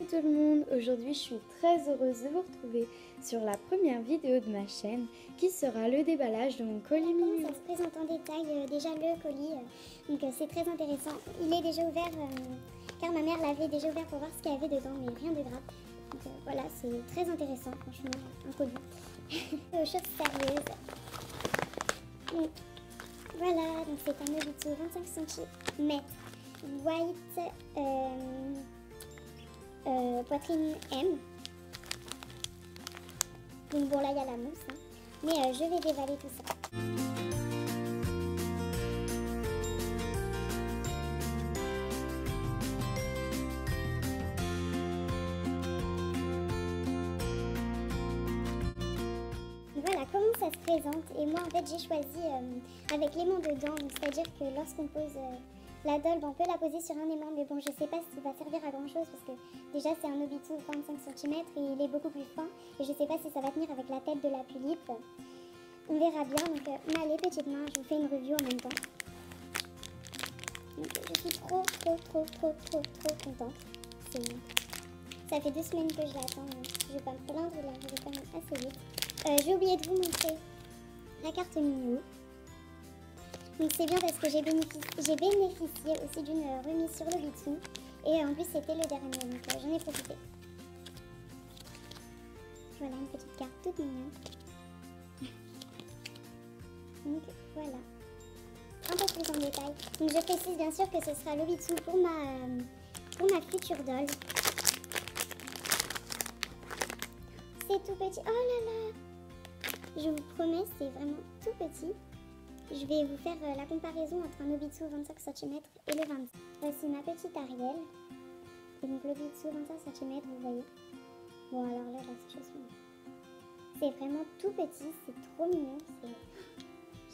Tout le monde, aujourd'hui je suis très heureuse de vous retrouver sur la première vidéo de ma chaîne qui sera le déballage de mon colis Miu. Ça se présente en détail déjà le colis, donc c'est très intéressant. Il est déjà ouvert car ma mère l'avait déjà ouvert pour voir ce qu'il y avait dedans, mais rien de grave. Donc voilà, c'est très intéressant, franchement, un colis. Aux choses sérieuses. Donc, voilà, donc c'est un Nobitsu 25 cm, white, poitrine M. Donc bon, là il y a la mousse, hein. Mais je vais dévaler tout ça. Voilà comment ça se présente. Et moi en fait j'ai choisi avec l'aimant dedans, c'est-à-dire que lorsqu'on pose la doll, on peut la poser sur un aimant, mais bon, je sais pas s'il va servir à grand chose parce que déjà c'est un Nobitsu 25 cm et il est beaucoup plus fin et je sais pas si ça va tenir avec la tête de la tulipe. On verra bien. Donc allez, petites mains, je vous fais une review en même temps. Donc, je suis trop contente. Ça fait 2 semaines que je l'attends, je vais pas me plaindre, il arrive quand même assez vite. J'ai oublié de vous montrer la carte Miu. Donc c'est bien parce que j'ai bénéficié aussi d'une remise sur Nobitsu. Et en plus c'était le dernier, donc j'en ai profité. Voilà une petite carte toute mignonne. Donc voilà. Un peu plus en détail. Donc je précise bien sûr que ce sera Nobitsu pour ma future doll. C'est tout petit. Oh là là! Je vous promets, c'est vraiment tout petit. Je vais vous faire la comparaison entre un Nobitsu 25 cm et le 25. Voici ma petite Ariel. Et donc le Nobitsu 25 cm, vous voyez. Bon alors là, la situation. C'est vraiment tout petit, c'est trop mignon.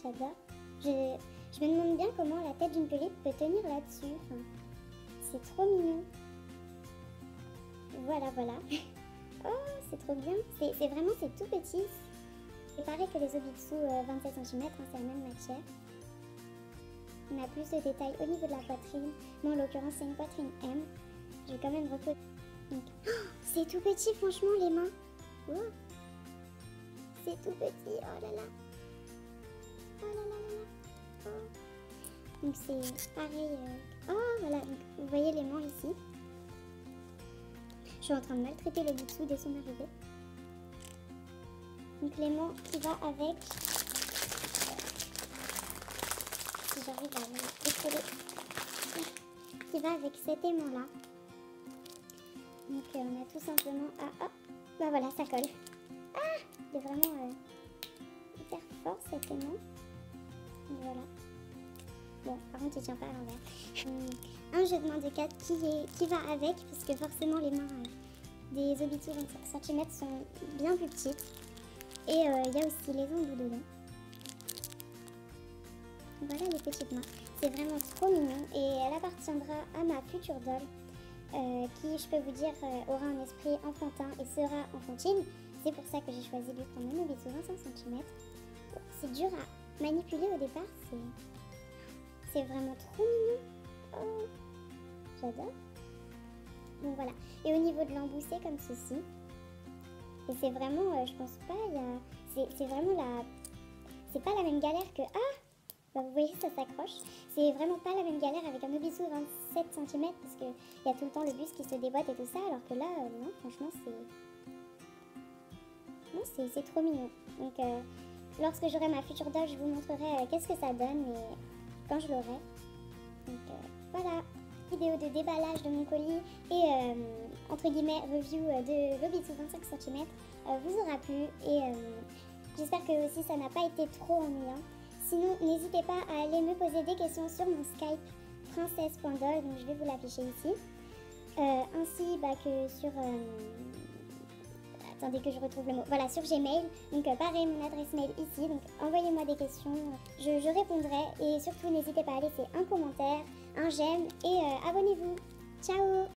J'adore. Je me demande bien comment la tête d'une tulipe peut tenir là-dessus. Enfin, c'est trop mignon. Voilà. Oh, c'est trop bien. C'est vraiment, c'est tout petit. C'est pareil que les Nobitsu 27 cm, c'est la même matière. On a plus de détails au niveau de la poitrine. Moi en l'occurrence c'est une poitrine M. Je vais quand même reposer. Oh, c'est tout petit franchement les mains. Oh, c'est tout petit, oh là là. Oh là là là là. Oh. Donc c'est pareil. Oh voilà, donc, vous voyez les mains ici. Je suis en train de maltraiter le Nobitsu dès son arrivée. Donc l'aimant qui va avec, si j'arrive à l'écoller, qui va avec cet aimant là. Donc on a tout simplement à, bah voilà, ça colle. Ah, il est vraiment hyper fort cet aimant. Donc voilà. Bon, par contre il tient pas à l'envers. Un jeu de main de 4 qui va avec, parce que forcément les mains des Nobitsu 25 cm sont bien plus petites. Et il y a aussi les ongles dedans. Voilà les petites mains. C'est vraiment trop mignon et elle appartiendra à ma future doll qui, je peux vous dire, aura un esprit enfantin et sera enfantine. C'est pour ça que j'ai choisi de lui prendre un Nobitsu 25 cm. C'est dur à manipuler au départ. C'est vraiment trop mignon. Oh, j'adore. Donc voilà. Et au niveau de l'embout, c'est comme ceci. Et c'est vraiment, je pense pas, c'est vraiment c'est pas la même galère que, bah vous voyez ça s'accroche. C'est vraiment pas la même galère avec un Nobitsu 27 cm parce qu'il y a tout le temps le buste qui se déboîte et tout ça, alors que là, non, franchement, c'est trop mignon. Donc, lorsque j'aurai ma future doll, je vous montrerai qu'est-ce que ça donne, mais quand je l'aurai. Donc, voilà. Vidéo de déballage de mon colis et entre guillemets review de Nobitsu 25 cm vous aura plu et j'espère que aussi ça n'a pas été trop ennuyant. Sinon n'hésitez pas à aller me poser des questions sur mon Skype princesse.doll, donc je vais vous l'afficher ici, ainsi que sur attendez que je retrouve le mot, voilà, sur Gmail. Donc pareil, mon adresse mail ici, donc envoyez-moi des questions, je répondrai et surtout n'hésitez pas à laisser un commentaire, un j'aime et abonnez-vous. Ciao!